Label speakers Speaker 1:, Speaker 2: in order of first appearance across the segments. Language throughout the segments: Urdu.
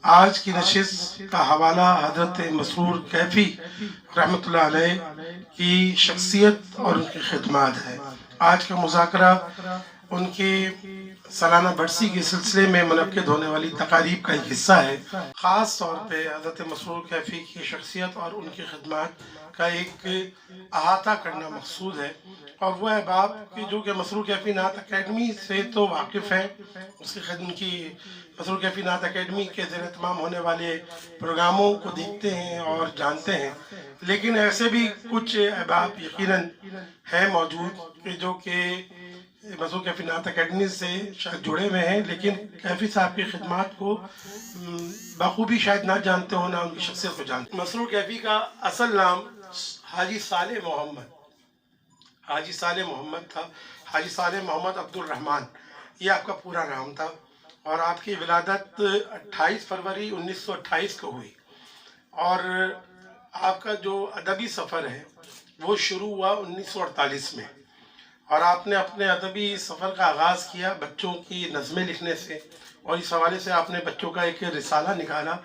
Speaker 1: آج کی نشست کا حوالہ حضرت مسرور کیفی رحمۃ اللہ علیہ کی شخصیت اور ان کی خدمات ہے۔ آج کا مذاکرہ ان کی سالانہ برسی کے سلسلے میں منعقد ہونے والی تقاریب کا ایک حصہ ہے۔ خاص طور پہ حضرت مسرور کیفی کی شخصیت اور ان کی خدمات کا ایک احاطہ کرنا مقصود ہے، اور وہ احباب کہ جو کہ مسرور کیفی نعت اکیڈمی سے تو واقف ہیں، اس کی خدمت کی مسرور کیفی نعت اکیڈمی کے زیر اہتمام ہونے والے پروگراموں کو دیکھتے ہیں اور جانتے ہیں، لیکن ایسے بھی کچھ احباب یقیناً ہیں موجود جو کہ مسرور کیفی نعت اکیڈمی سے شاید جڑے ہوئے ہیں، لیکن کیفی صاحب کی خدمات کو بخوبی شاید نہ جانتے ہوں، نہ ان کی شخصیت کو جانتے ہیں۔ مسرور کیفی کا اصل نام حاجی صالح محمد تھا، حاجی صالح محمد عبد الرحمن، یہ آپ کا پورا نام تھا، اور آپ کی ولادت 28 فروری 1928 کو ہوئی، اور آپ کا جو ادبی سفر ہے وہ شروع ہوا 1948 میں، اور آپ نے اپنے ادبی سفر کا آغاز کیا بچوں کی نظمیں لکھنے سے، اور اس حوالے سے آپ نے بچوں کا ایک رسالہ نکالا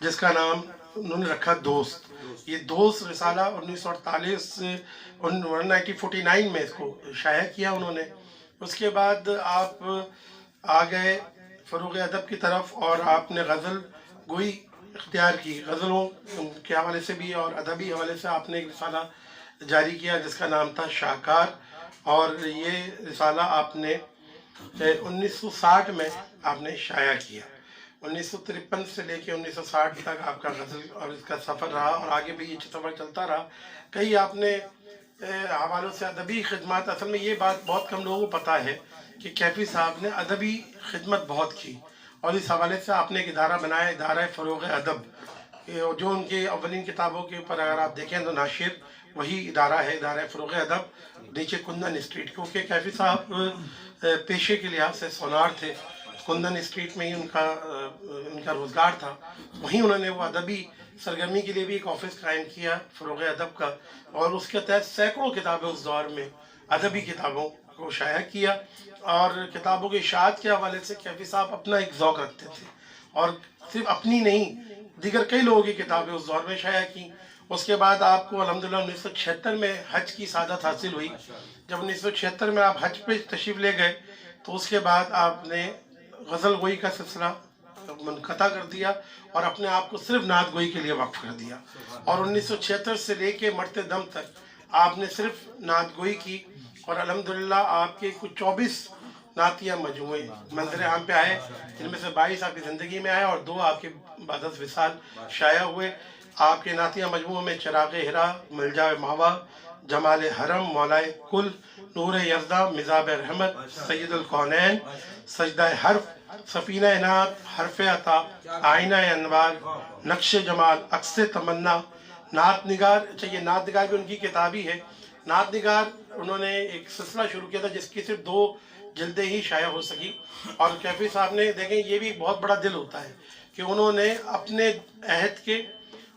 Speaker 1: جس کا نام انہوں نے رکھا دوست۔ یہ دوست رسالہ 1949 میں اس کو شائع کیا انہوں نے۔ اس کے بعد آپ آ گئے فروغ ادب کی طرف، اور آپ نے غزل گوئی اختیار کی، غزلوں کے حوالے سے بھی اور ادبی حوالے سے آپ نے ایک رسالہ جاری کیا جس کا نام تھا شاہکار، اور یہ رسالہ آپ نے 1960 میں آپ نے شائع کیا۔ 1953 سے لے کے 1960 تک آپ کا غزل اور اس کا سفر رہا، اور آگے بھی یہ سفر چلتا رہا۔ کئی آپ نے حوالوں سے ادبی خدمات، اصل میں یہ بات بہت کم لوگوں کو پتہ ہے کہ کیفی صاحب نے ادبی خدمت بہت کی، اور اس حوالے سے آپ نے ایک ادارہ بنایا، ادارہ فروغ ادب، جو ان کے اولین کتابوں کے اوپر اگر آپ دیکھیں تو ناشر وہی ادارہ ہے، ادارہ فروغ ادب، نیچے کندن اسٹریٹ، کیونکہ کیفی صاحب پیشے کے لحاظ سے سونار تھے، کندن اسٹریٹ میں ہی ان کا روزگار تھا، وہیں انہوں نے وہ ادبی سرگرمی کے لیے بھی ایک آفس قائم کیا فروغ ادب کا، اور اس کے تحت سینکڑوں کتابیں اس دور میں ادبی کتابوں کو شائع کیا، اور کتابوں کی اشاعت کے حوالے سے کیفی صاحب اپنا ایک ذوق رکھتے تھے، اور صرف اپنی نہیں دیگر کئی لوگوں کی کتابیں اس دور میں شائع کی۔ اس کے بعد آپ کو الحمدللہ 1976 میں حج کی سعادت حاصل ہوئی۔ جب 1976 میں آپ حج پہ تشریف لے گئے تو اس کے بعد آپ نے غزل گوئی کا سلسلہ منقطع کر دیا اور اپنے آپ کو صرف نعت گوئی کے لیے وقف کر دیا، اور 1976 سے لے کے مرتے دم تک آپ نے صرف نعت گوئی کی، اور الحمدللہ آپ کے کچھ 24 نعتیہ مجموعے منظر عام پہ آئے، جن میں سے 22 آپ کی زندگی میں آئے اور 2 آپ کے بعد از وصال شائع ہوئے۔ آپ کے نعتیہ مجموعوں میں چراغ ہرا، ملجا ماوا، جمال حرم، مولائے کل، نور یزدہ، مزاب رحمت، سید الکونین، سجدہ حرف، سفینہ انات، حرف عطا، آئینہ انوار، نقش جمال، عکس تمنا، نعت نگار۔ اچھا، یہ نعت نگار بھی ان کی کتاب ہی ہے۔ نعت نگار انہوں نے ایک سلسلہ شروع کیا تھا جس کی صرف 2 جلدیں ہی شائع ہو سکی، اور کیفی صاحب نے دیکھیں یہ بھی بہت بڑا دل ہوتا ہے کہ انہوں نے اپنے عہد کے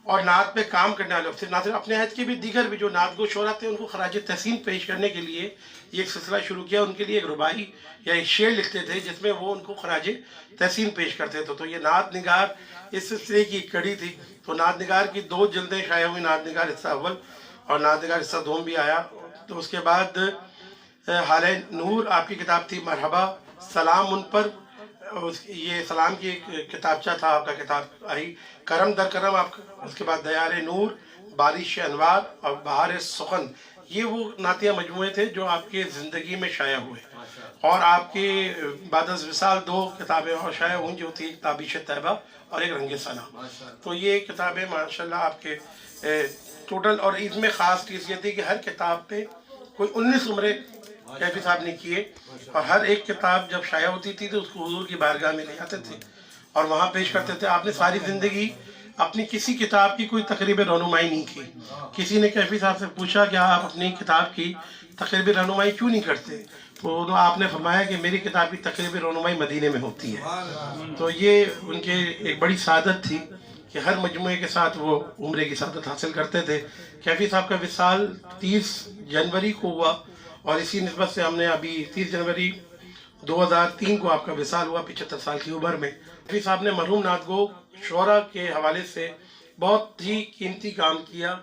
Speaker 1: اور نعت پہ کام کرنے والے، نہ صرف اپنے عہد کے بھی دیگر بھی جو نعت گو شعراء تھے ان کو خراج تحسین پیش کرنے کے لیے یہ ایک سلسلہ شروع کیا۔ ان کے لیے ایک رباعی یا ایک شعر لکھتے تھے جس میں وہ ان کو خراج تحسین پیش کرتے تھے، تو یہ نعت نگار اس سلسلے کی ایک کڑی تھی۔ تو نعت نگار کی 2 جلدیں شائع ہوئی، نعت نگار حصہ اول اور نعت نگار حصہ دوم بھی آیا۔ تو اس کے بعد حالہ نور آپ کی کتاب تھی، مرحبا، سلام ان پر، یہ سلام کی ایک کتابچہ تھا آپ کا، کتاب آئی، کرم در کرم آپ کا، اس کے بعد دیار نور، بارش انوار اور بہار سخن، یہ وہ نعتیہ مجموعے تھے جو آپ کے زندگی میں شائع ہوئے، اور آپ کے بعد از وصال 2 کتابیں اور شائع ہوئیں جو تھی، ایک تابیش طیبہ اور ایک رنگ ثنا۔ تو یہ کتابیں ماشاءاللہ آپ کے ٹوٹل، اور اس میں خاص چیز یہ تھی کہ ہر کتاب پہ کوئی 19 عمرے کیفی صاحب نے کیے، اور ہر ایک کتاب جب شائع ہوتی تھی تو اس کو حضور کی بارگاہ میں لے جاتے تھے اور وہاں پیش کرتے تھے۔ آپ نے ساری زندگی اپنی کسی کتاب کی کوئی تقریب رونمائی نہیں کی۔ کسی نے کیفی صاحب سے پوچھا کہ آپ اپنی کتاب کی تقریب رونمائی کیوں نہیں کرتے، تو آپ نے فرمایا کہ میری کتاب کی تقریب رونمائی مدینے میں ہوتی ہے۔ تو یہ ان کے ایک بڑی سعادت تھی کہ ہر مجموعے کے ساتھ وہ عمرے کی سعادت حاصل کرتے تھے۔ کیفی صاحب کا وصال 30 جنوری کو ہوا، اور اسی نسبت سے ہم نے ابھی 30 جنوری 2003 کو آپ کا وصال ہوا 75 سال کی عمر میں۔ کیفی صاحب نے مرحوم نعت گو شعراء کے حوالے سے بہت ہی قیمتی کام کیا.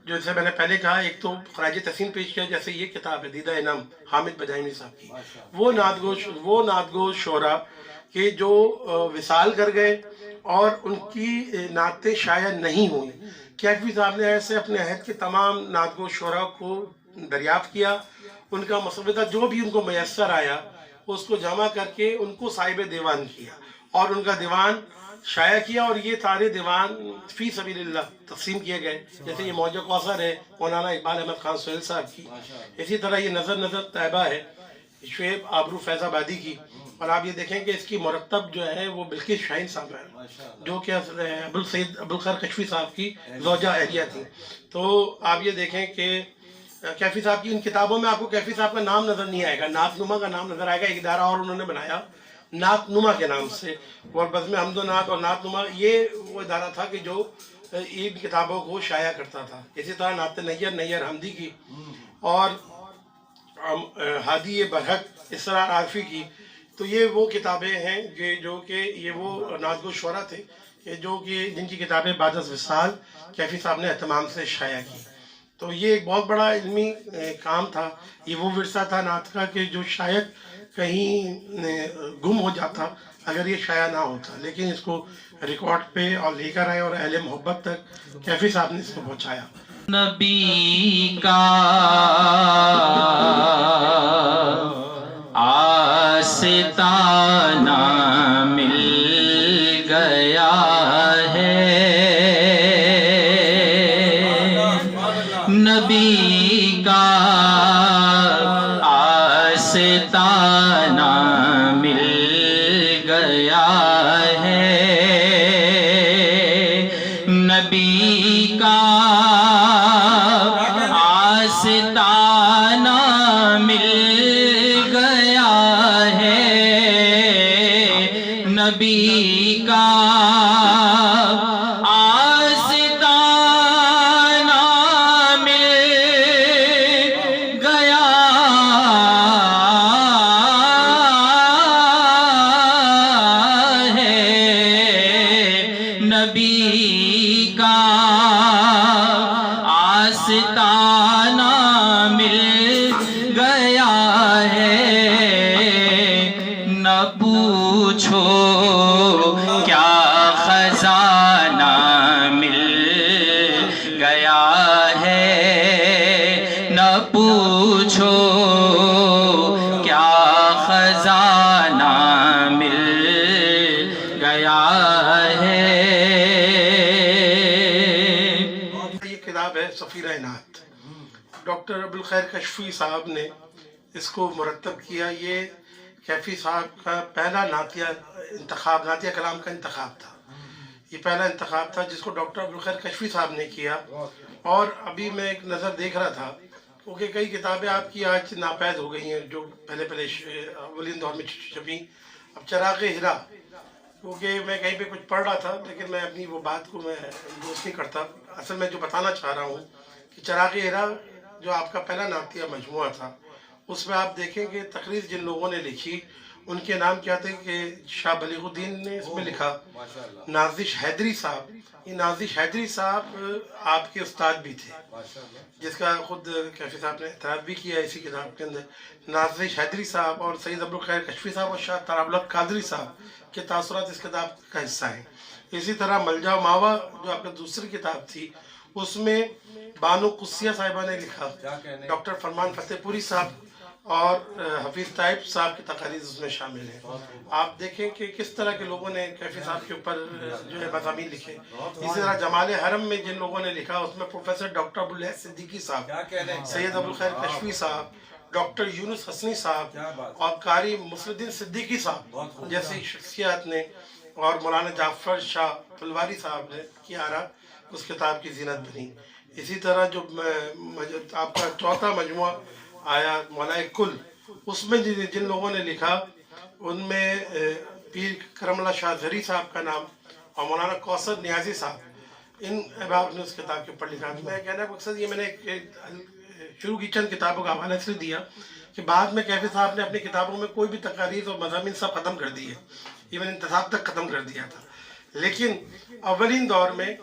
Speaker 1: جیسے میں نے پہلے کہا، ایک تو خراج تحسین پیش کیا، جیسے یہ کتاب ہے دیدہ انعام حامد بجائمی صاحب کی. وہ نعت گو شعراء کہ جو وصال کر گئے اور ان کی نعتیں شائع نہیں ہوئیں. کیفی صاحب نے ایسے اپنے عہد کے تمام نعت گو شعراء کو دریافت کیا، ان کا مسودہ جو بھی ان کو میسر آیا اس کو جمع کر کے ان کو صاحب دیوان کیا اور ان کا دیوان شائع کیا. اور یہ سارے دیوان فی سبیل اللہ تقسیم کیے گئے. جیسے یہ موج کوثر ہے مولانا اقبال احمد خان سہیل صاحب کی، اسی طرح یہ نظر طیبہ ہے شعیب آبرو فیض آبادی کی. اور آپ یہ دیکھیں کہ اس کی مرتب جو ہے وہ بلقیس شاہین صاحب ہے، جو کہ ابوالخیر کشفی صاحب کی زوجہ اہلیہ تھی. تو آپ یہ دیکھیں کہ کیفی صاحب کی ان کتابوں میں آپ کو کیفی صاحب کا نام نظر نہیں آئے گا، نعت نما کا نام نظر آئے گا. ایک ادارہ اور انہوں نے بنایا نعت نما کے نام سے، اور بزم حمد و نعت اور نعت نما یہ وہ ادارہ تھا کہ جو ان کتابوں کو شائع کرتا تھا. اسی طرح نعت نیر حمدی کی اور ہادی برحق اسرار عارفی کی. تو یہ وہ کتابیں ہیں جو کہ یہ وہ نعت گو شعراء تھے کہ جو کہ جن کی کتابیں بعد از وصال کیفی صاحب نے اہتمام سے شائع کی. تو یہ ایک بہت بڑا علمی کام تھا. یہ وہ ورثہ تھا نعت کا کہ جو شاید کہیں گم ہو جاتا اگر یہ شائع نہ ہوتا، لیکن اس کو ریکارڈ پہ اور لے کر آئے اور اہل محبت تک کیفی صاحب نے اس کو پہنچایا.
Speaker 2: نبی کا آستانہ مل گیا ہے، نبی کا آستانہ مل گیا ہے، نبی کا آستانہ مل گیا ہے، نبی کا نبی کا آستانہ مل گیا ہے. نہ پوچھو کیا خزانہ مل گیا ہے، نہ پوچھو کیا خزانہ مل گیا ہے.
Speaker 1: سفیرہ نعت ڈاکٹر ابوالخیر کشفی صاحب نے اس کو مرتب کیا. یہ کیفی صاحب کا پہلا نعتیہ کلام کا انتخاب تھا. یہ پہلا انتخاب تھا جس کو ڈاکٹر ابوالخیر کشفی صاحب نے کیا. اور ابھی میں ایک نظر دیکھ رہا تھا کیونکہ کئی کتابیں آپ کی آج ناپید ہو گئی ہیں جو پہلے اولین دور میں چھپی. اب چراغ ہرا، کیونکہ میں کہیں پہ کچھ پڑھ رہا تھا لیکن میں اپنی وہ بات کو میں دوست نہیں کرتا. اصل میں جو بتانا چاہ رہا ہوں کہ چراغ ہرا جو آپ کا پہلا نعتیہ مجموعہ تھا، اس میں آپ دیکھیں کہ تقریر جن لوگوں نے لکھی ان کے نام کیا تھے کہ شاہ بلیغ الدین نے اس میں لکھا نازش حیدری صاحب. یہ نازش حیدری صاحب آپ کے استاد بھی تھے، جس کا خود کیفی صاحب نے اعتراف بھی کیا اسی کتاب کے اندر. نازش حیدری صاحب اور سید ابوالخیر کشفی صاحب اور شاہ طراب الحق قادری صاحب کے تاثرات اس کتاب کا حصہ ہیں. اسی طرح ملجا ماوا جو آپ کی دوسری کتاب تھی اس میں بانو قدسیہ صاحبہ نے لکھا، ڈاکٹر فرمان فتح پوری صاحب اور حفیظ طائب صاحب کی تقاریر اس میں شامل ہیں. آپ دیکھیں کہ کس طرح کے لوگوں نے کیفی صاحب کے اوپر جو ہے مضامین لکھے. اسی طرح جمال حرم میں جن لوگوں نے لکھا اس میں پروفیسر ڈاکٹر ابوالحسن صدیقی صاحب، سید ابوالخیر کشفی صاحب، ڈاکٹر یونس حسنی صاحب اور قاری مصر الدین صدیقی صاحب جیسی شخصیات نے، اور مولانا جعفر شاہ پلواری صاحب نے کیا اس کتاب کی زینت بنی. اسی طرح جو آپ کا چوتھا مجموعہ آیا مولا کل، اس میں جن لوگوں نے لکھا ان میں پیر کرم اللہ شاہ زری صاحب کا نام اور مولانا کوثر نیازی صاحب، ان احباب نے اس کتاب کے اوپر لکھا. میں کہنا مقصد یہ میں نے شروع کی چند کتابوں کا حوالہ اس لیے دیا کہ بعد میں کیفی صاحب نے اپنی کتابوں میں کوئی بھی تقاریر اور مضامین سب ختم کر دیے، ایون انتصاب تک ختم کر دیا تھا. لیکن اولین دور میں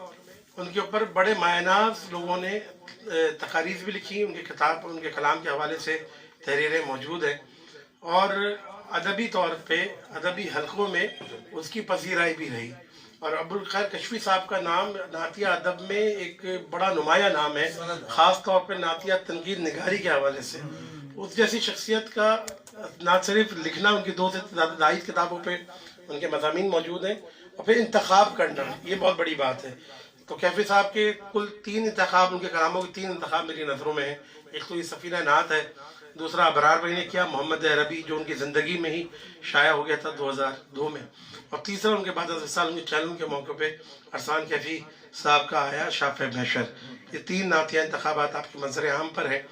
Speaker 1: ان کے اوپر بڑے مایہ ناز لوگوں نے تقاریر بھی لکھی، ان کے کلام کے حوالے سے تحریریں موجود ہیں، اور ادبی طور پہ ادبی حلقوں میں اس کی پذیرائی بھی رہی. اور ابوالخیر کشفی صاحب کا نام نعتیہ ادب میں ایک بڑا نمایاں نام ہے، خاص طور پہ نعتیہ تنقید نگاری کے حوالے سے. اس جیسی شخصیت کا نہ صرف لکھنا، ان کی 2 سے زیادہ زائد کتابوں پہ ان کے مضامین موجود ہیں، اور پھر انتخاب کرنا، یہ بہت بڑی بات ہے. تو کیفی صاحب کے کل 3 انتخاب، ان کے کلاموں کے 3 انتخاب میری نظروں میں ہیں. ایک تو یہ سفینہ نعت ہے، دوسرا ابرار بھائی نے کیا محمد عربی جو ان کی زندگی میں ہی شائع ہو گیا تھا 2002 میں، اور تیسرا ان کے بعد 10 سال ان کے چینل کے موقع پہ عرصان کیفی صاحب کا آیا شافع محشر. یہ 3 نعتیہ انتخابات آپ کے منظر عام پر ہیں،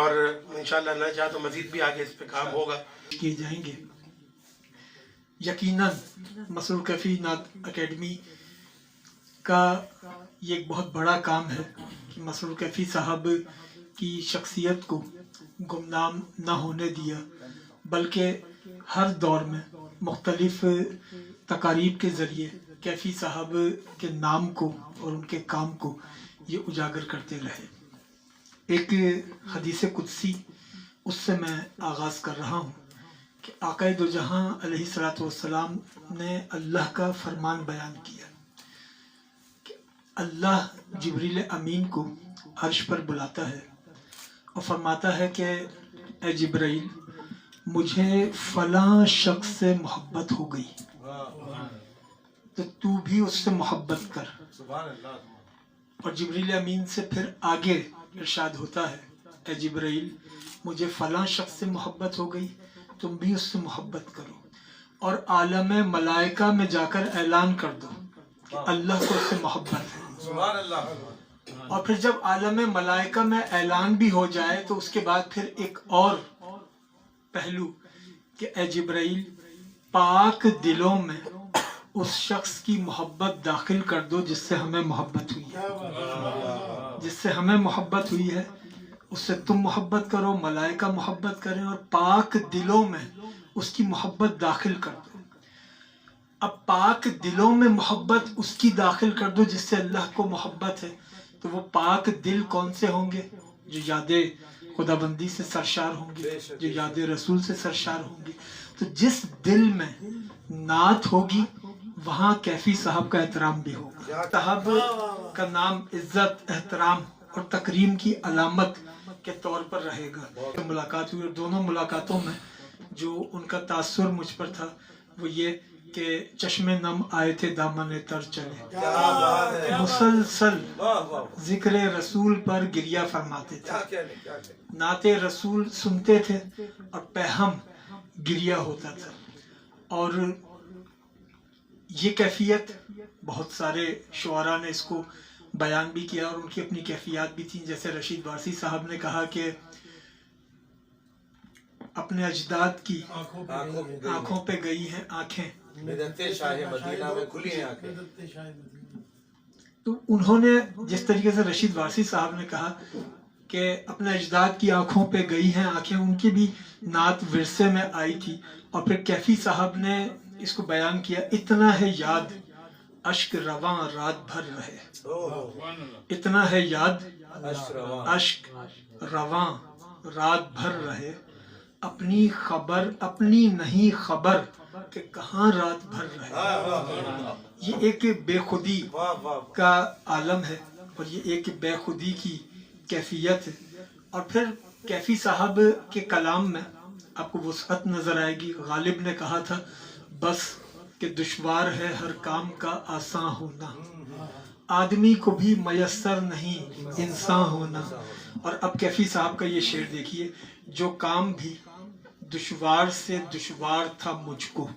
Speaker 1: اور انشاءاللہ اللہ چاہے تو مزید بھی آگے اس پہ کام ہوگا
Speaker 3: کیے جائیں گے. یقیناً مسرور کیفی نعت اکیڈمی کا یہ ایک بہت بڑا کام ہے کہ مسرور کیفی صاحب کی شخصیت کو گمنام نہ ہونے دیا، بلکہ ہر دور میں مختلف تقاریب کے ذریعے کیفی صاحب کے نام کو اور ان کے کام کو یہ اجاگر کرتے رہے. ایک حدیث قدسی اس سے میں آغاز کر رہا ہوں کہ آقا دو جہاں علیہ الصلوۃ والسلام نے اللہ کا فرمان بیان کیا کہ اللہ جبریل امین کو عرش پر بلاتا ہے اور فرماتا ہے کہ اے جبرائیل، مجھے فلاں شخص سے محبت ہو گئی تو تو بھی اس سے محبت کر. اور جبریل امین سے پھر آگے ارشاد ہوتا ہے اے جبرائیل، مجھے فلاں شخص سے محبت ہو گئی، تم بھی اس سے محبت کرو. اور عالم ملائکہ میں جا کر اعلان کر دو کہ اللہ کو اس سے محبت ہے. اور پھر جب عالم ملائکہ میں اعلان بھی ہو جائے تو اس کے بعد پھر ایک اور پہلو کہ اے جبرائیل، پاک دلوں میں اس شخص کی محبت داخل کر دو جس سے ہمیں محبت ہوئی ہے. جس سے ہمیں محبت ہوئی ہے اس سے تم محبت کرو، ملائکہ محبت کریں، اور پاک دلوں میں اس کی محبت داخل کر دو. اب پاک دلوں میں محبت اس کی داخل کر دو جس سے اللہ کو محبت ہے، تو وہ پاک دل کون سے ہوں گے؟ جو یاد خدا بندی سے سرشار ہوں گے، جو یاد رسول سے سرشار ہوں گے. تو جس دل میں نعت ہوگی وہاں کیفی صاحب کا احترام بھی ہوگا. صاحب کا نام عزت، احترام اور تکریم کی علامت کے طور پر رہے گا. ملاقات ہوئی اور دونوں ملاقاتوں میں جو ان کا تاثر مجھ پر تھا وہ یہ کہ چشم نم آئے تھے دامن تر چلے، مسلسل ذکر رسول پر گریہ فرماتے تھے، نعت رسول سنتے تھے اور پہم گریہ ہوتا تھا. اور یہ کیفیت بہت سارے شعراء نے اس کو بیان بھی کیا اور ان کی اپنی کیفیات بھی تھیں. جیسے رشید وارثی صاحب نے کہا کہ اپنے اجداد کی آنکھوں پہ گئی ہیں آنکھیں، تو انہوں نے جس طریقے سے رشید وارثی صاحب نے کہا کہ اپنے اجداد کی آنکھوں پہ گئی ہیں آنکھیں، ان کی بھی نعت ورثے میں آئی تھی. اور پھر کیفی صاحب نے اس کو بیان کیا، اتنا ہے یاد اشک رواں رات بھر رہے. اتنا ہے یاد اشک رواں رات بھر رہے، اپنی خبر اپنی نہیں خبر کہ کہاں رات بھر رہے. یہ ایک بے خودی کا عالم ہے اور یہ ایک بے خودی کی کیفیت ہے. اور پھر کیفی صاحب کے کلام میں آپ کو وسعت نظر آئے گی. غالب نے کہا تھا بس کہ دشوار ہے ہر کام کا آسان ہونا، آدمی کو بھی میسر نہیں انسان ہونا. اور اب کیفی صاحب کا یہ شعر دیکھیے، جو کام بھی دشوار سے دشوار تھا مجھ کو،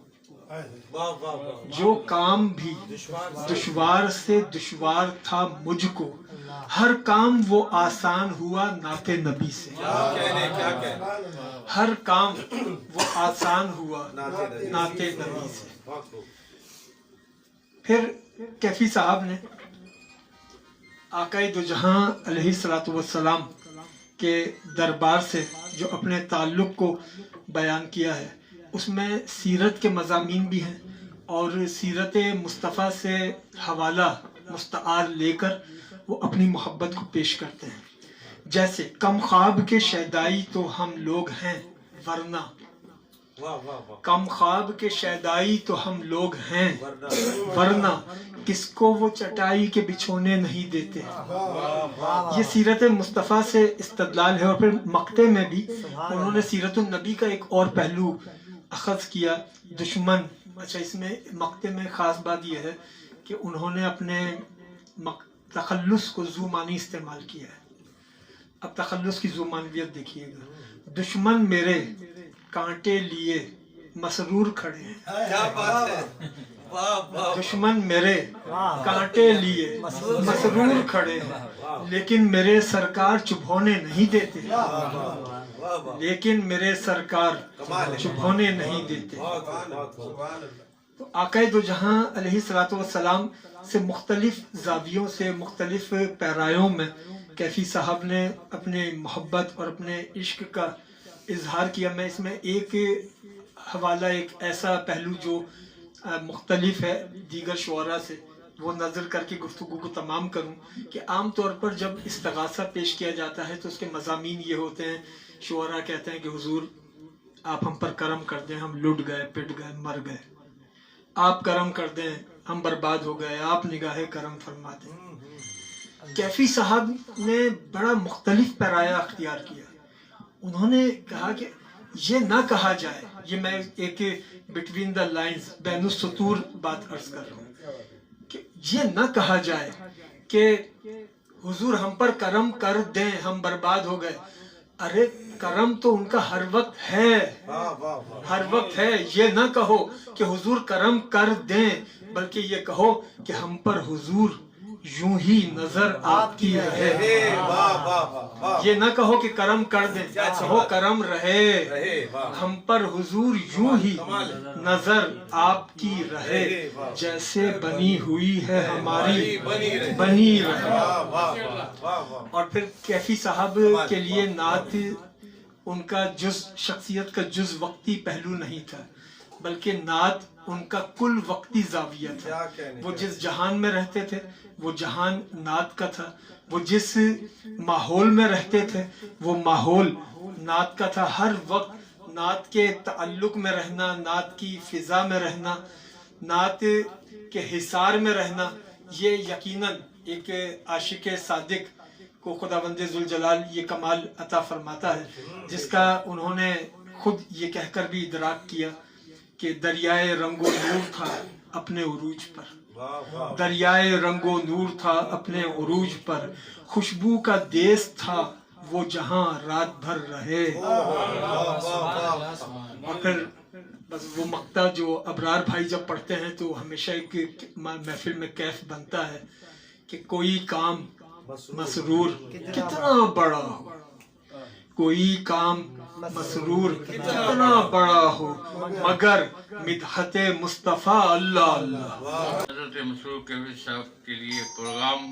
Speaker 3: جو کام بھی دشوار سے دشوار تھا مجھ کو، ہر کام وہ آسان ہوا نعت نبی سے. ہر کام وہ آسان ہوا نعت نبی سے. پھر کیفی صاحب نے آقا دو جہاں علیہ الصلوۃ والسلام کے دربار سے جو اپنے تعلق کو بیان کیا ہے اس میں سیرت کے مضامین بھی ہیں اور سیرت مصطفیٰ سے حوالہ مستعار لے کر وہ اپنی محبت کو پیش کرتے ہیں. جیسے کم خواب کے شیدائی تو ہم لوگ ہیں ورنہ، کم خواب کے شیدائی تو ہم لوگ ہیں ورنہ کس کو وہ چٹائی کے بچھونے نہیں دیتے. یہ سیرت مصطفیٰ سے استدلال ہے. اور پھر مقطع میں بھی انہوں نے سیرت النبی کا ایک اور پہلو اخذ کیا، دشمن. اچھا، اس میں مقطع میں خاص بات یہ ہے کہ انہوں نے اپنے تخلص کو ذو معنی استعمال کیا ہے. اب تخلص کی ذو معنویت دیکھیے گا. دشمن میرے کانٹے لیے مسرور کھڑے ہیں. دشمن میرے کانٹے لیے مسرور کھڑے ہیں، لیکن میرے سرکار چبھونے نہیں دیتے، لیکن میرے سرکار چبھونے نہیں دیتے. تو آقا دو جہاں علیہ الصلوۃ والسلام سے مختلف زاویوں سے، مختلف پیرایوں میں کیفی صاحب نے اپنے محبت اور اپنے عشق کا اظہار کیا. میں اس میں ایک حوالہ، ایک ایسا پہلو جو مختلف ہے دیگر شعراء سے، وہ نظر کر کے گفتگو کو تمام کروں کہ عام طور پر جب استغاثہ پیش کیا جاتا ہے تو اس کے مضامین یہ ہوتے ہیں. شعراء کہتے ہیں کہ حضور آپ ہم پر کرم کر دیں، ہم لٹ گئے، پٹ گئے، مر گئے. آپ کرم کر دیں، ہم برباد ہو گئے، آپ نگاہ کرم فرما دیں. کیفی صاحب نے بڑا مختلف پیرایا اختیار کیا. انہوں نے کہا کہ یہ نہ کہا جائے، یہ میں ایک بٹوین دا لائنز، بین السطور بات عرض کر رہا ہوں، کہ یہ نہ کہا جائے کہ حضور ہم پر کرم کر دیں، ہم برباد ہو گئے. ارے کرم تو ان کا ہر وقت ہے، ہر وقت ہے. یہ نہ کہو کہ حضور کرم کر دیں، بلکہ یہ کہو کہ ہم پر حضور یوں ہی نظر آپ کی رہے. یہ نہ کہو کہ کرم کر دیں، کہو کرم رہے، ہم پر حضور یوں ہی نظر آپ کی رہے، جیسے بنی ہوئی ہے ہماری بنی رہے. اور پھر کیفی صاحب کے لیے نعت ان کا جز شخصیت کا جز وقتی پہلو نہیں تھا، بلکہ نعت ان کا کل وقتی زاویہ تھا. وہ جس جہان میں رہتے تھے وہ جہان نعت کا تھا، وہ جس ماحول میں رہتے تھے وہ ماحول نعت کا تھا. ہر وقت نعت کے تعلق میں رہنا، نعت کی فضا میں رہنا، نعت کے حصار میں رہنا، یہ یقیناً ایک عاشق صادق کو خداوند ذوالجلال یہ کمال عطا فرماتا ہے، جس کا انہوں نے خود یہ کہہ کر بھی ادراک کیا کہ دریائے رنگ و نور تھا اپنے عروج پر، دریائے رنگ و نور تھا اپنے عروج پر، خوشبو کا دیس تھا وہ جہاں رات بھر رہے. اور پھر بس وہ مقطع جو ابرار بھائی جب پڑھتے ہیں تو ہمیشہ ایک محفل میں کیف بنتا ہے کہ کوئی کام مسرور کتنا بڑا ہو، کوئی کام مسرور کتنا بڑا ہو، مگر مدحت مصطفیٰ اللہ اللہ.
Speaker 4: حضرت مسرور کیفی صاحب کے لیے پروگرام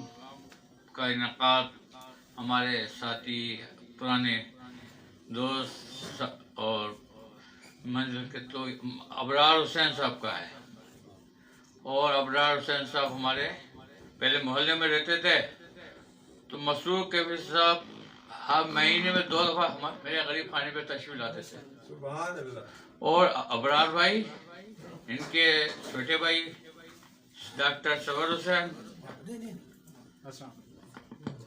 Speaker 4: کا انعقاد ہمارے ساتھی، پرانے دوست اور منزل کے تو ابرار حسین صاحب کا ہے. اور ابرار حسین صاحب ہمارے پہلے محلے میں رہتے تھے، تو مسرور کیفی صاحب ہر مہینے میں 2 دفعہ میرے غریب خانے پہ تشریف لاتے تھے. اور ابرار بھائی، ان کے چھوٹے بھائی ڈاکٹر صبر حسین،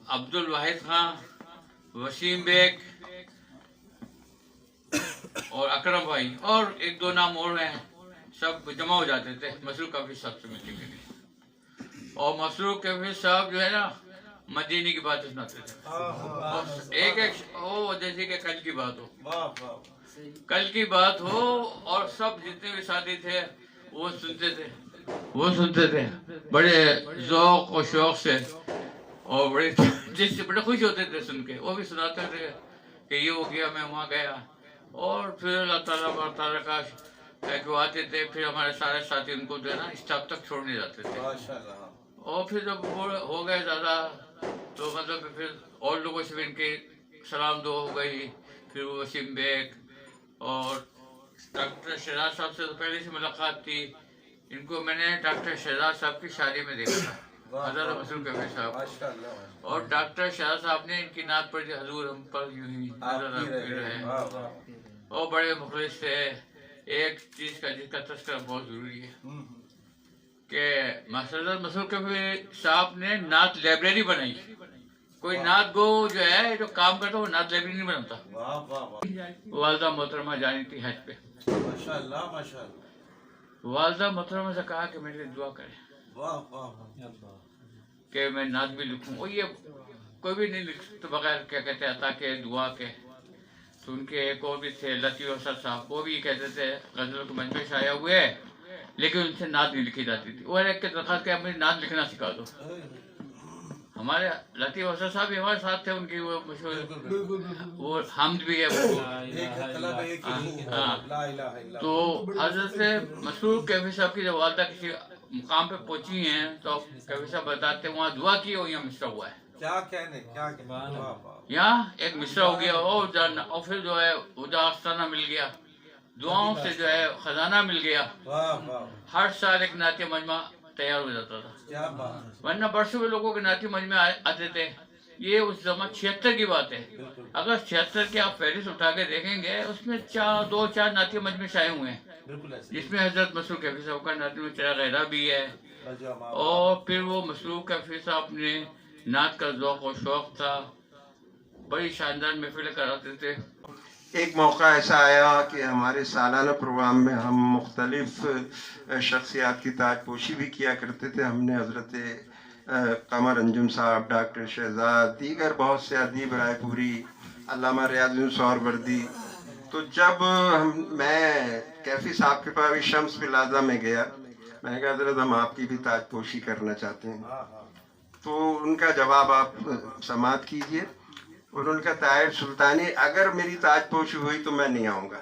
Speaker 4: عبد الواحد خان، وسیم بیگ اور اکرم بھائی، اور 1-2 نام اور ہیں، سب جمع ہو جاتے تھے مسرور کیفی صاحب سے ملنے کے لیے. اور مسرور کیفی صاحب جو ہے نا مدینے کی باتیں سناتے تھے. ایک وہ جیسے کہ کل کی بات ہو، کل کی بات ہو، اور سب جتنے بھی ساتھی تھے وہ سنتے تھے بڑے ذوق و شوق سے، اور جس سے بڑے خوش ہوتے تھے سن کے. وہ بھی سناتے تھے کہ یہ ہو گیا، میں وہاں گیا. اور پھر اللہ تعالیٰ کا کہ وہ آتے تھے، پھر ہمارے سارے ساتھی ان کو جو ہے نا اسٹاف تک چھوڑنے جاتے تھے. اور پھر جب ہو گئے زیادہ تو مطلب پھر اور لوگوں سے بھی ان کے سلام دعا ہو گئی. پھر وسیم بیگ اور ڈاکٹر شہزاد صاحب سے تو پہلے سے ملاقات تھی، ان کو میں نے ڈاکٹر شہزاد صاحب کی شادی میں دیکھا تھا، حضرت مسرور کیفی صاحب، اور ڈاکٹر شہزاد صاحب نے ان کی نعت پڑھی، حضور ہم پر یوں ہی نظر آپ کی رہے، اور بڑے مخلص تھے۔ ایک چیز کا جس کا تذکرہ بہت ضروری ہے کہ حضرت مسرور کیفی صاحب نے نعت لائبریری بنائی۔ کوئی نعت گو جو ہے جو کام کرتا وہ نعت لائبریری نہیں بناتا۔ والدہ محترمہ جانی تھی حج پہ، والدہ محترمہ سے کہا کہ میرے لیے دعا کریں کہ میں نعت بھی لکھوں، اور یہ کوئی بھی نہیں لکھ تو بغیر کیا کہتے عطا کے دعا کے۔ تو ان کے ایک اور بھی تھے لطیف اسد صاحب، وہ بھی کہتے تھے غزلوں کے مجموعے شائع ہوئے لیکن ان سے نعت نہیں لکھی جاتی تھی، وہ ایک کے درخواست کہ مجھے نعت لکھنا سکھا دو۔ ہمارے لطیف اسد صاحب بھی ہمارے ساتھ تھے، ان کی وہ مشہور وہ حمد بھی ہے تو حضرت مسرور کیفی صاحب کی جب والدہ کسی مقام پہ پہنچی ہیں تو کیفی صاحب بتاتے ہیں وہاں دعا کی اور یہاں مصرع ہوا ہے، یہاں ایک مصرع ہو گیا اور پھر جو ہے ادا آستانہ مل گیا، دعاؤں سے جو ہے خزانہ مل گیا۔ ہر سال ایک نعتیہ مجمع تیار ہو جاتا تھا، ورنہ برسوں میں لوگوں کے نعتیہ مجمع آتے تھے۔ یہ اس زمان 76 کی بات ہے، اگر 76 کی آپ فہرست اٹھا کے دیکھیں گے اس میں 4 نعتیہ مجمع شائع ہوئے ہیں، جس میں حضرت مسرور کیفی صاحب کا نعتیہ مجمع غیرہ بھی ہے، اور پھر وہ مسرور کیفی صاحب نے نعت کا ذوق و شوق تھا، بڑی شاندار محفلیں کراتے تھے۔
Speaker 5: ایک موقع ایسا آیا کہ ہمارے سالانہ پروگرام میں ہم مختلف شخصیات کی تاج پوشی بھی کیا کرتے تھے۔ ہم نے حضرت قمر انجم صاحب، ڈاکٹر شہزاد، دیگر بہت سے ادیب، رائے پوری، علامہ ریاض سہروردی۔ تو جب میں کیفی صاحب کے پاس شمس پلازا میں گیا، میں نے کہا حضرت ہم آپ کی بھی تاج پوشی کرنا چاہتے ہیں، تو ان کا جواب آپ سماعت کیجئے۔ انہوں نے کہا طاہر سلطانی اگر میری تاج پوشی ہوئی تو میں نہیں آؤں گا،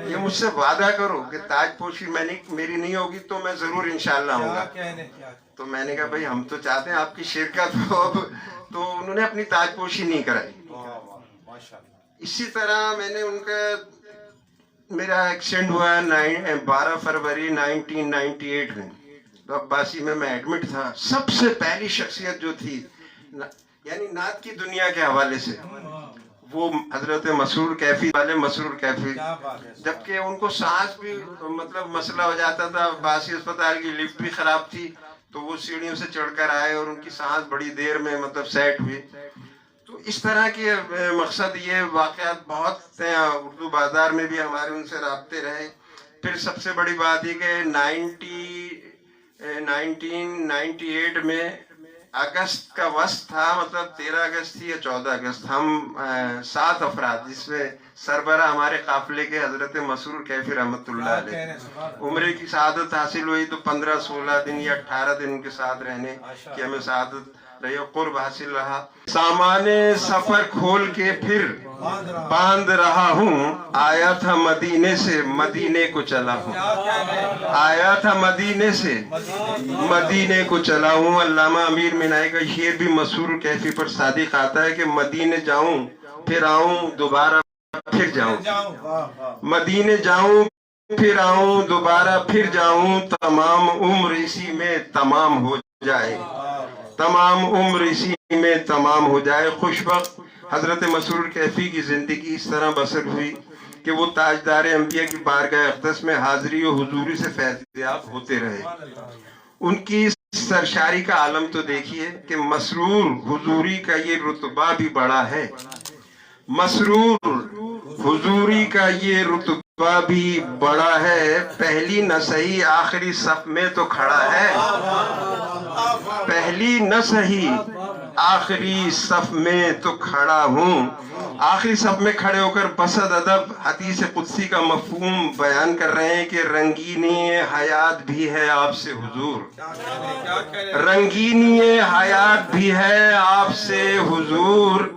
Speaker 5: یہ مجھ سے وعدہ کرو کہ تاج پوشی میری نہیں ہوگی تو میں ضرور انشاءاللہ آؤں گا۔ تو میں نے کہا بھائی ہم تو چاہتے ہیں آپ کی شرکت ہو، تو انہوں نے اپنی تاج پوشی نہیں کرائی۔ اسی طرح میں نے ان کا میرا ایکسیڈنٹ ہوا 12 فروری 1998 میں، تو عباسی میں ایڈمٹ تھا۔ سب سے پہلی شخصیت جو تھی یعنی نعت کی دنیا کے حوالے سے وہ حضرت مسرور کیفی والے مسرور کیفی، جبکہ ان کو سانس بھی مطلب مسئلہ ہو جاتا تھا، عباسی اسپتال کی لفٹ بھی خراب تھی تو وہ سیڑھیوں سے چڑھ کر آئے اور ان کی سانس بڑی دیر میں مطلب سیٹ ہوئی۔ تو اس طرح کے مقصد یہ واقعات بہت ہیں، اردو بازار میں بھی ہمارے ان سے رابطے رہے۔ پھر سب سے بڑی بات یہ کہ 1998 میں اگست کا وسط تھا، مطلب 13 اگست تھی یا 14 اگست، ہم 7 افراد جس میں سربراہ ہمارے قافلے کے حضرت مسرور کیفی رحمۃ اللہ علیہ، عمرے کی سعادت حاصل ہوئی تو 15-16 دن یا 18 دن ان کے ساتھ رہنے کی ہمیں سعادت رہی، قرب حاصل رہا۔ سامان سفر کھول کے پھر باندھ رہا ہوں، آیا تھا مدینے سے مدینے کو چلا ہوں، آیا تھا مدینے سے مدینے کو چلا ہوں۔ علامہ امیر مینائی کا شعر بھی مسرور کیفی پر صادق آتا ہے کہ مدینے جاؤں پھر آؤں دوبارہ پھر جاؤں، مدینے جاؤں پھر آؤں دوبارہ پھر جاؤں، تمام عمر اسی میں تمام ہو جائے، تمام عمر اسی میں تمام ہو جائے۔ خوش وقت حضرت مسرور کیفی کی زندگی اس طرح بسر ہوئی کہ وہ تاجدار انبیاء کی بارگاہ اقدس میں حاضری و حضوری سے فیضیاب ہوتے رہے۔ ان کی سرشاری کا عالم تو دیکھیے کہ مسرور حضوری کا یہ رتبہ بھی بڑا ہے، مسرور حضوری کا یہ رتبہ بھی بڑا ہے، پہلی نہ صحیح آخری صف میں تو کھڑا ہے، پہلی نہ صحیح آخری صف میں تو کھڑا ہوں۔ آخری صف میں کھڑے ہو کر بسد ادب حدیث قدسی کا مفہوم بیان کر رہے ہیں کہ رنگینی حیات بھی ہے آپ سے حضور، رنگینی حیات بھی ہے آپ سے حضور،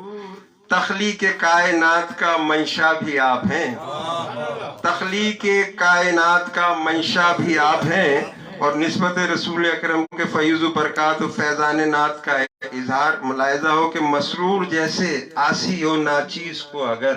Speaker 5: تخلیق کائنات کا منشا بھی آپ ہیں، تخلیق کائنات کا منشا بھی آپ ہیں، اور نسبت رسول اکرم کے فیض و برکات و فیضان نعت کا اظہار ملاحظہ ہو کہ مسرور جیسے آسی و ناچیز کو اگر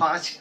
Speaker 6: 5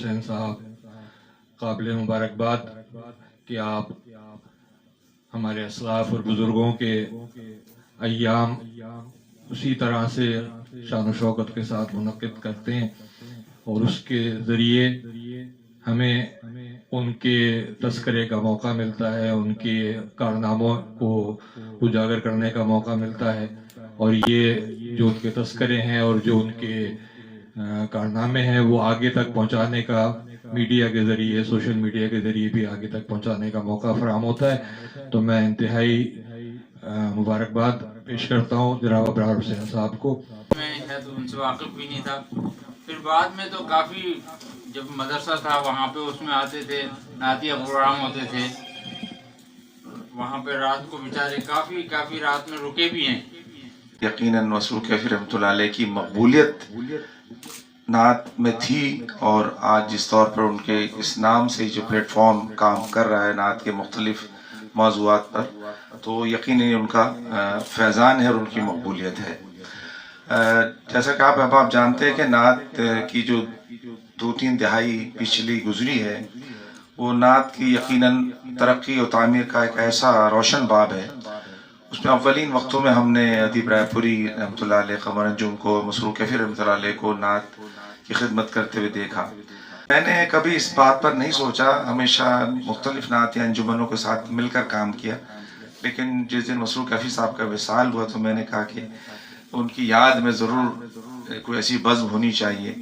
Speaker 7: حسین صاحب، قابل مبارکباد کہ آپ ہمارے اسلاف اور بزرگوں کے ایام اسی طرح سے شان و شوکت کے ساتھ منعقد کرتے ہیں اور اس کے ذریعے ہمیں ان کے تذکرے کا موقع ملتا ہے، ان کے کارناموں کو اجاگر کرنے کا موقع ملتا ہے، اور یہ جو ان کے تذکرے ہیں اور جو ان کے کارنامے ہیں وہ آگے تک پہنچانے کا میڈیا کے ذریعے، سوشل میڈیا کے ذریعے بھی آگے تک پہنچانے کا موقع فراہم ہوتا ہے۔ تو میں انتہائی مبارکباد پیش کرتا ہوں جناب ابرار حسین صاحب کو۔
Speaker 4: میں تو ان سے واقف بھی نہیں تھا، پھر بعد میں تو کافی جب مدرسہ تھا وہاں پہ اس میں آتے تھے، نعتیہ پروگرام ہوتے تھے، وہاں پہ رات کو بیچارے کافی رات میں رکے بھی ہیں۔
Speaker 8: یقیناً مسرور کیفی رحمۃ اللہ علیہ کی مقبولیت نعت میں تھی، اور آج جس طور پر ان کے اس نام سے جو پلیٹ فارم کام کر رہا ہے نعت کے مختلف موضوعات پر، تو یقیناً ان کا فیضان ہے اور ان کی مقبولیت ہے۔ جیسا کہ آپ جانتے ہیں کہ نعت کی جو 2-3 دہائی پچھلی گزری ہے، وہ نعت کی یقیناً ترقی و تعمیر کا ایک ایسا روشن باب ہے۔ اس میں اولین وقتوں میں ہم نے ادیب رائے پوری رحمۃ اللہ علیہ، قمر انجم کو، مسرور کیفی رحمۃ اللہ علیہ کو نعت کی خدمت کرتے ہوئے دیکھا۔ میں نے کبھی اس بات پر نہیں سوچا، ہمیشہ مختلف نعتیہ انجمنوں کے ساتھ مل کر کام کیا، لیکن جس دن مسرور کیفی صاحب کا وصال ہوا تو میں نے کہا کہ ان کی یاد میں ضرور کوئی ایسی بزم ہونی چاہیے۔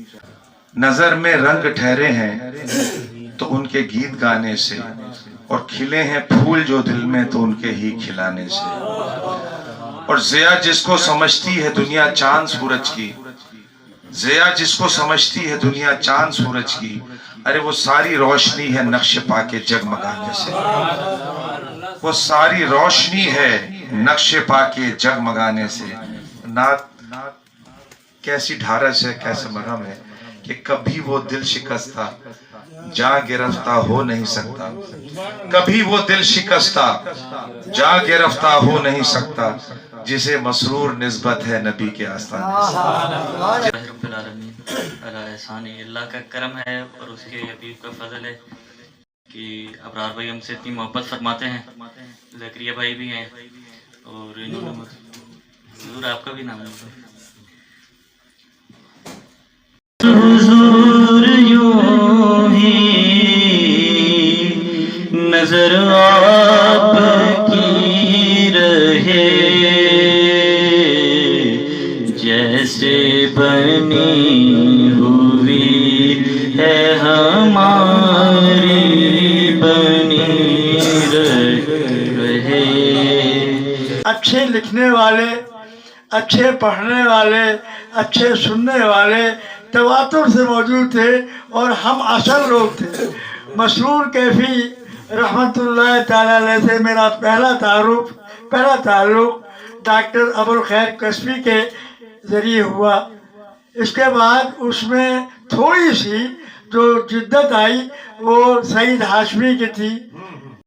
Speaker 8: نظر میں رنگ ٹھہرے ہیں تو ان کے گیت گانے سے، اور کھلے ہیں پھول جو دل میں تو ان کے ہی کھلانے سے، اور ضیا جس کو سمجھتی ہے دنیا چاند سورج کی، ضیا جس کو سمجھتی ہے دنیا چاند سورج کی، ارے وہ ساری روشنی ہے نقش پا کے جگمگانے سے، وہ ساری روشنی ہے نقش پا کے جگمگانے سے۔ نعت کیسی ڈھارس ہے، کیسے مرہم ہے کہ کبھی وہ دل شکستہ جاں گرفتہ ہو نہیں سکتا، کبھی وہ دل شکستہ جاں گرفتہ ہو نہیں سکتا، جسے مسرور نسبت ہے نبی کے آستانے سے۔
Speaker 9: رب العالمین اللہ احسانی، اللہ کا کرم ہے اور اس کے حبیب کا فضل ہے کہ ابرار بھائی ہم سے اتنی محبت فرماتے ہیں، زکریا بھائی بھی ہیں، اور حضور آپ کا بھی نام ہے۔
Speaker 2: حضور یوں ہی نظر آپ کی رہے، جیسے بنی ہوئی ہے ہماری بنی رہے۔
Speaker 3: اچھے لکھنے والے، اچھے پڑھنے والے، اچھے سننے والے تواتر سے موجود تھے، اور ہم اصل لوگ تھے۔ مسرور کیفی رحمۃ اللہ تعالیٰ علیہ سے میرا پہلا تعلق ڈاکٹر ابوالخیر کشفی کے ذریعے ہوا۔ اس کے بعد اس میں تھوڑی سی جو جدت آئی وہ سعید ہاشمی کی تھی،